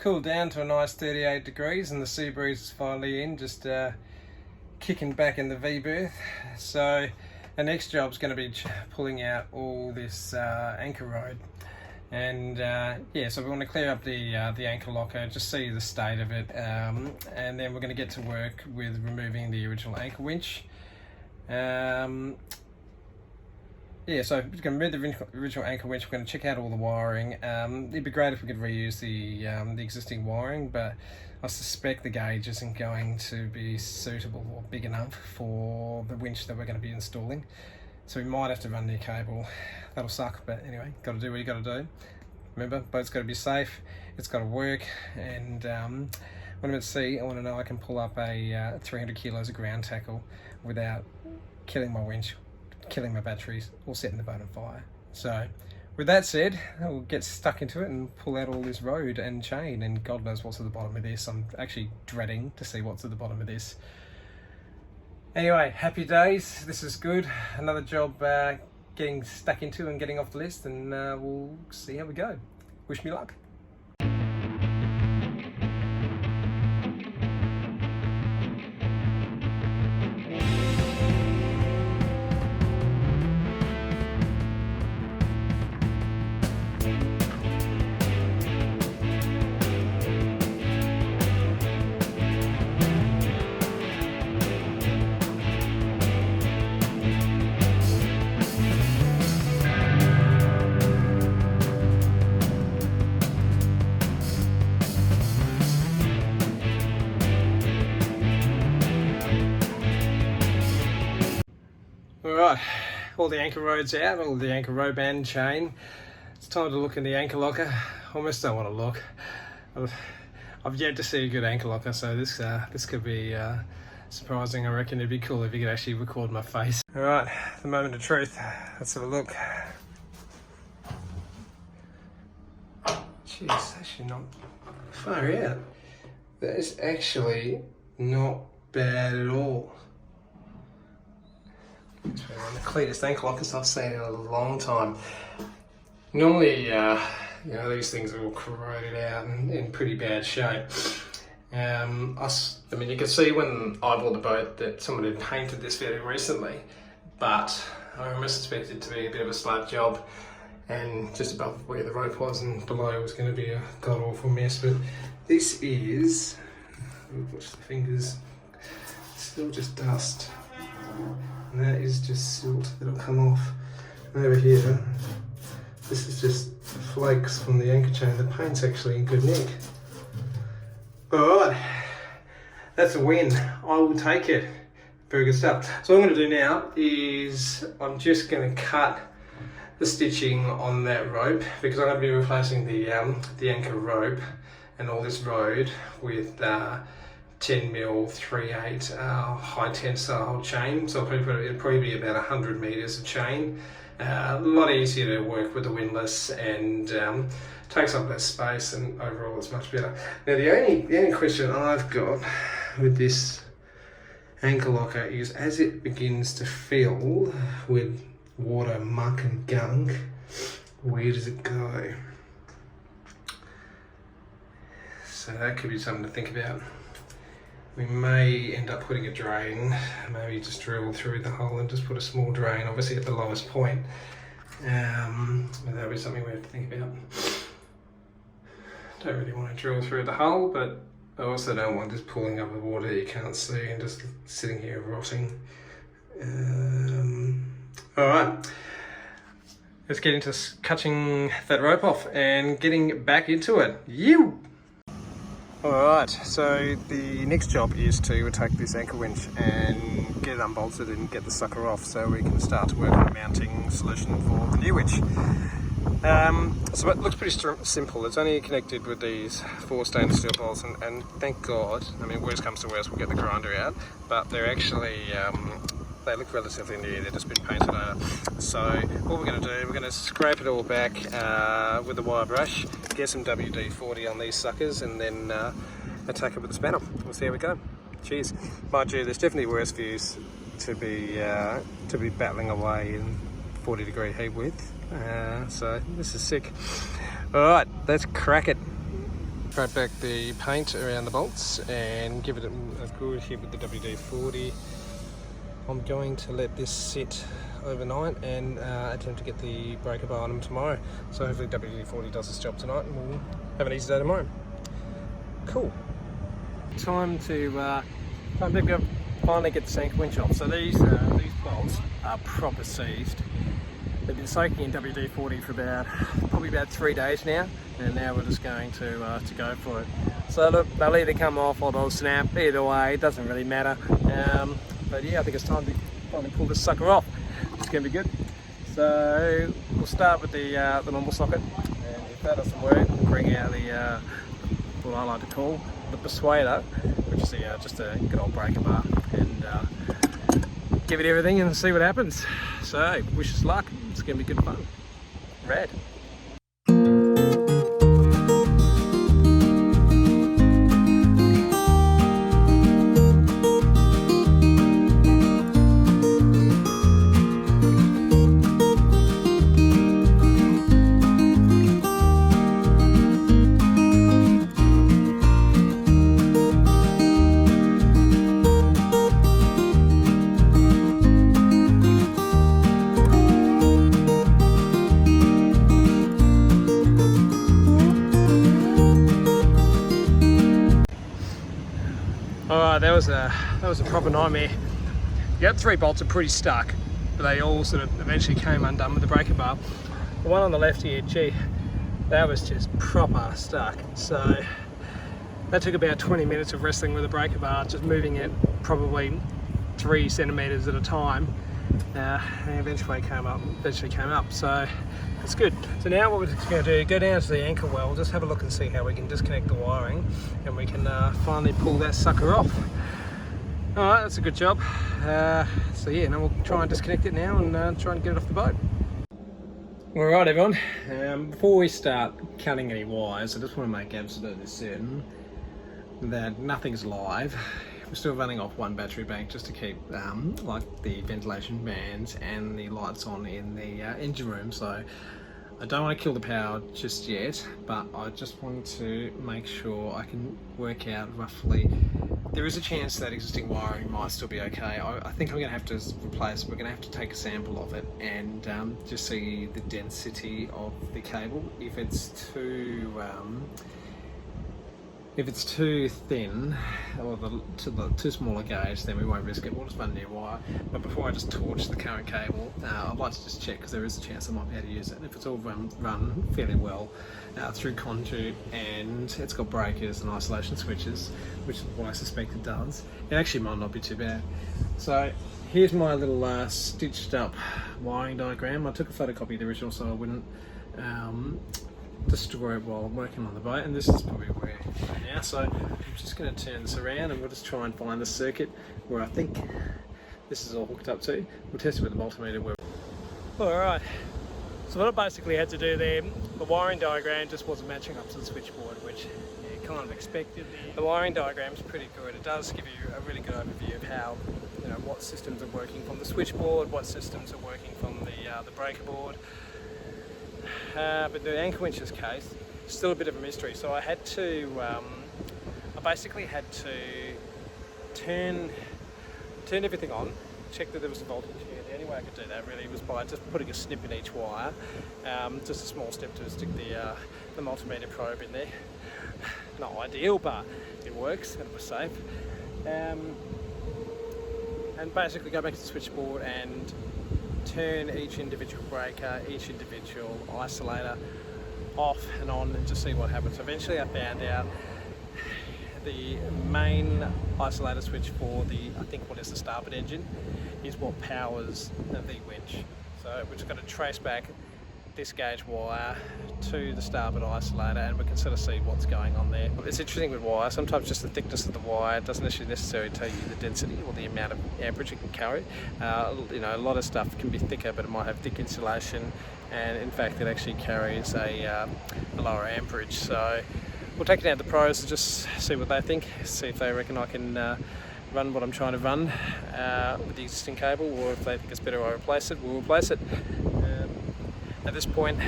cooled down to a nice 38 degrees and the sea breeze is finally in, just kicking back in the V-berth. So the next job's going to be pulling out all this anchor road. And yeah, so we want to clear up the anchor locker, just see the state of it, and then we're going to get to work with removing the original anchor winch. Yeah, so we're going to remove the original anchor winch. We're going to check out all the wiring. It'd be great if we could reuse the existing wiring, but I suspect the gauge isn't going to be suitable or big enough for the winch that we're going to be installing. So we might have to run new cable. That'll suck, but anyway, got to do what you got to do. Remember, boat's got to be safe, it's got to work, and when I'm at sea, I want to know I can pull up a 300 kilos of ground tackle without killing my winch, killing my batteries, or setting the boat on fire. So with that said, we'll get stuck into it and pull out all this road and chain, and God knows what's at the bottom of this. I'm actually dreading to see what's at the bottom of this. Anyway, happy days. This is good. Another job getting stuck into and getting off the list, and we'll see how we go. Wish me luck. Alright, all the anchor roads out, all the anchor rope and chain. It's time to look in the anchor locker. Almost don't want to look. I've yet to see a good anchor locker, so this could be surprising. I reckon it'd be cool if you could actually record my face. Alright, the moment of truth. Let's have a look. Jeez, that's actually not far out. That is actually not bad at all. It's one of the cleanest anchor lockers I've seen in a long time. Normally, you know, these things are all corroded out and in pretty bad shape. I mean, you can see when I bought the boat that someone had painted this fairly recently, but I almost expected it to be a bit of a slab job, and just above where the rope was and below was going to be a god-awful mess. But this is, watch the fingers, still just dust. And that is just silt that'll come off. And over here, this is just flakes from the anchor chain. The paint's actually in good nick. Alright, that's a win. I will take it. Very good stuff. So what I'm going to do now is I'm just going to cut the stitching on that rope, because I'm going to be replacing the anchor rope and all this road with 10mm 3/8 high tensile chain. So it'll probably be about 100 meters of chain. A lot easier to work with the windlass, and takes up less space, and overall it's much better. Now the only question I've got with this anchor locker is, as it begins to fill with water, muck and gunk, where does it go? So that could be something to think about. We may end up putting a drain, maybe just drill through the hole and just put a small drain, obviously at the lowest point. That'll be something we have to think about. Don't really want to drill through the hole, but I also don't want this pulling up the water that you can't see and just sitting here rotting. Alright, let's get into cutting that rope off and getting back into it. You! Alright, so the next job is to take this anchor winch and get it unbolted and get the sucker off, so we can start to work on a mounting solution for the new winch. So it looks pretty simple. It's only connected with these 4 stainless steel bolts, and thank God, I mean, worst comes to worst, we'll get the grinder out, but they're actually, they look relatively new, they've just been painted over. So what we're going to do, we're going to scrape it all back with a wire brush, get some WD-40 on these suckers, and then attack it with a spanner. We'll see how we go. Cheers. Mind you, there's definitely worse views to be battling away in 40-degree heat with. So this is sick. All right, let's crack it. scrape back the paint around the bolts and give it a good hit with the WD-40. I'm going to let this sit overnight and attempt to get the breaker bar on them tomorrow. So hopefully WD-40 does its job tonight and we'll have an easy day tomorrow. Cool. Time to finally get the anchor winch off. So these bolts are proper seized. They've been soaking in WD-40 for probably about 3 days now, and now we're just going to go for it. So look, they'll either come off or they'll snap. Either way, it doesn't really matter. But yeah, I think it's time to finally pull this sucker off. It's going to be good. So we'll start with the normal socket, and if that doesn't work, we'll bring out the what I like to call the persuader, which is just a good old breaker bar, and give it everything and see what happens. So wish us luck. It's going to be good fun. Rad. Alright, that was a proper nightmare. The other 3 bolts are pretty stuck, but they all sort of eventually came undone with the breaker bar. The one on the left here, gee, that was just proper stuck. So that took about 20 minutes of wrestling with the breaker bar, just moving it probably 3 centimeters at a time. And eventually came up. So it's good. So now what we're just going to do, go down to the anchor well, just have a look and see how we can disconnect the wiring, and we can finally pull that sucker off. Alright, that's a good job. So yeah, now we'll try and disconnect it now and try and get it off the boat. Alright everyone, before we start cutting any wires, I just want to make absolutely certain that nothing's live. We're still running off 1 battery bank just to keep like the ventilation bands and the lights on in the engine room. So I don't want to kill the power just yet, but I just want to make sure I can work out roughly. There is a chance that existing wiring might still be okay. I think I'm going to have to replace, we're going to have to take a sample of it and just see the density of the cable. If it's too thin or too small a gauge, then we won't risk it. We'll just run a new wire. But before I just torch the current cable, I'd like to just check, because there is a chance I might be able to use it. And if it's all run fairly well through conduit, and it's got breakers and isolation switches, which is what I suspect it does, it actually might not be too bad. So here's my little stitched up wiring diagram. I took a photocopy of the original so I wouldn't destroy it while I'm working on the boat, and this is probably where right now. So I'm just going to turn this around and we'll just try and find the circuit where I think this is all hooked up to. We'll test it with the multimeter. Alright, so what I basically had to do there, the wiring diagram just wasn't matching up to the switchboard, which you kind of expected. The wiring diagram is pretty good. It does give you a really good overview of how, what systems are working from the switchboard, what systems are working from the breaker board. But the anchor winch's case, still a bit of a mystery. So I had to, I basically had to turn everything on, check that there was a voltage here. The only way I could do that really was by just putting a snip in each wire, just a small step to stick the multimeter probe in there. Not ideal, but it works and it was safe. And basically go back to the switchboard and turn each individual breaker, each individual isolator off and on, and just see what happens. Eventually I found out the main isolator switch for I think what is the starboard engine, is what powers the winch. So we're just going to trace back this gauge wire to the starboard isolator, and we can sort of see what's going on there. It's interesting with wire, sometimes just the thickness of the wire doesn't actually necessarily tell you the density or the amount of amperage it can carry. A lot of stuff can be thicker, but it might have thick insulation, and in fact it actually carries a lower amperage. So we'll take it out to the pros and just see what they think, see if they reckon I can run what I'm trying to run with the existing cable, or if they think it's better I replace it, we'll replace it. At this point,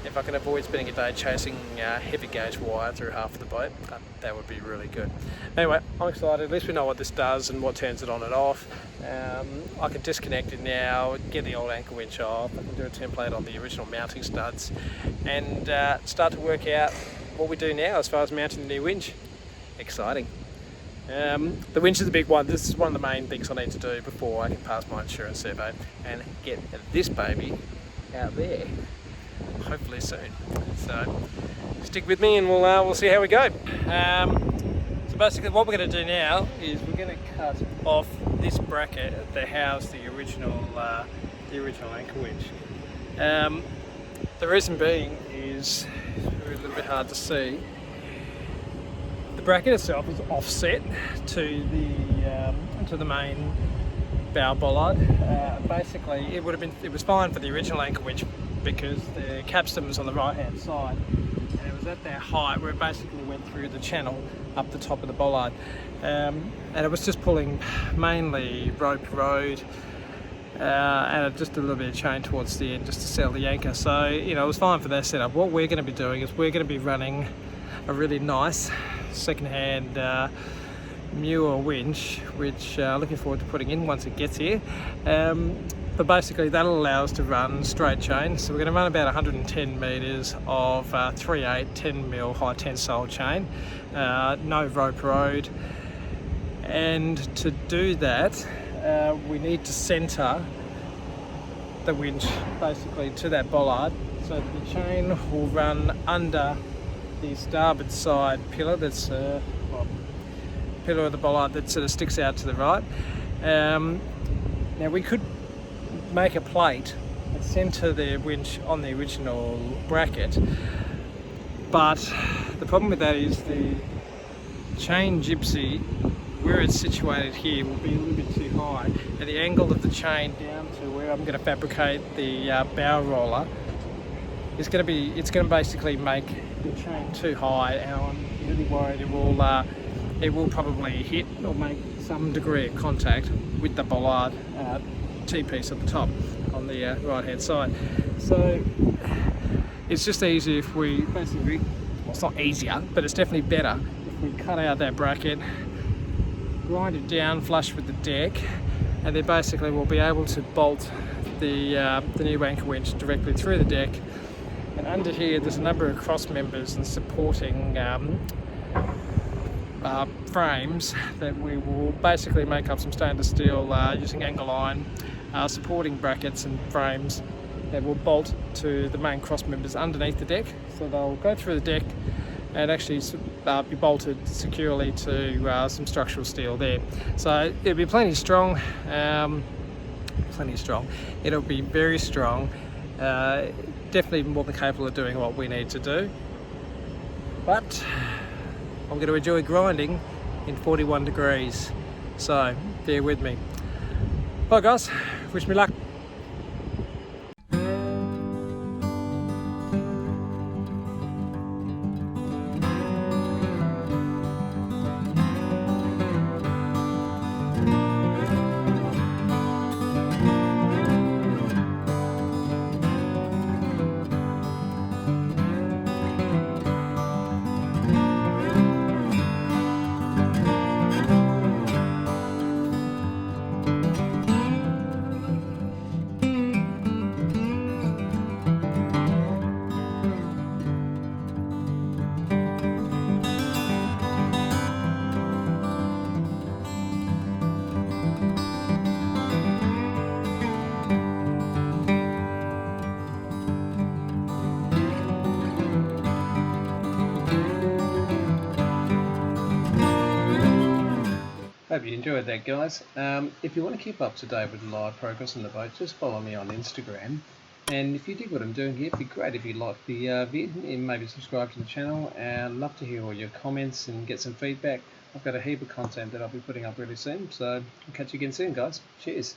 if I can avoid spending a day chasing heavy gauge wire through half of the boat. That would be really good. Anyway, I'm excited. At least we know what this does and what turns it on and off. I can disconnect it now, get the old anchor winch off. I can do a template on the original mounting studs and start to work out what we do now as far as mounting the new winch. Exciting. The winch is the big one. This is one of the main things I need to do before I can pass my insurance survey and get this baby out there, hopefully soon. So stick with me and we'll see how we go. So basically what we're going to do now is we're going to cut off this bracket that housed the original anchor winch. The reason being is a little bit hard to see. The bracket itself is offset to the main bow bollard. Basically, it was fine for the original anchor winch because the capstan was on the right hand side, and it was at that height where it basically went through the channel up the top of the bollard, and it was just pulling mainly Repowered and just a little bit of chain towards the end just to settle the anchor. So it was fine for that setup. What we're going to be doing is we're going to be running a really nice second-hand Muir winch, which looking forward to putting in once it gets here. But basically that'll allow us to run straight chain. So we're going to run about 110 metres of 3/8 10mm high tensile chain, no Repowered. And to do that, we need to centre the winch basically to that bollard, so that the chain will run under the starboard side pillar, that's pillar of the bollard that sort of sticks out to the right. Now we could make a plate and centre the winch on the original bracket, but the problem with that is the chain gypsy, where it's situated here, will be a little bit too high, and the angle of the chain down to where I'm going to fabricate the bow roller it's going to basically make the chain too high, and I'm really worried it will probably hit or make some degree of contact with the bollard T-piece at the top on the right hand side. So it's just easier if we basically, well, it's not easier, but it's definitely better if we cut out that bracket, grind it down flush with the deck, and then basically we'll be able to bolt the new anchor winch directly through the deck. And under here there's a number of cross members and supporting frames that we will basically make up some stainless steel using angle iron, supporting brackets and frames that will bolt to the main cross members underneath the deck. So they'll go through the deck and actually be bolted securely to some structural steel there. So it'll be plenty strong, it'll be very strong, definitely more than capable of doing what we need to do. But I'm going to enjoy grinding in 41 degrees, so bear with me. Bye guys, wish me luck. Hope you enjoyed that, guys. If you want to keep up to date with the live progress on the boat, just follow me on Instagram. And if you dig what I'm doing here, it'd be great if you like the vid and maybe subscribe to the channel. And I'd love to hear all your comments and get some feedback. I've got a heap of content that I'll be putting up really soon, so I'll catch you again soon, guys. Cheers.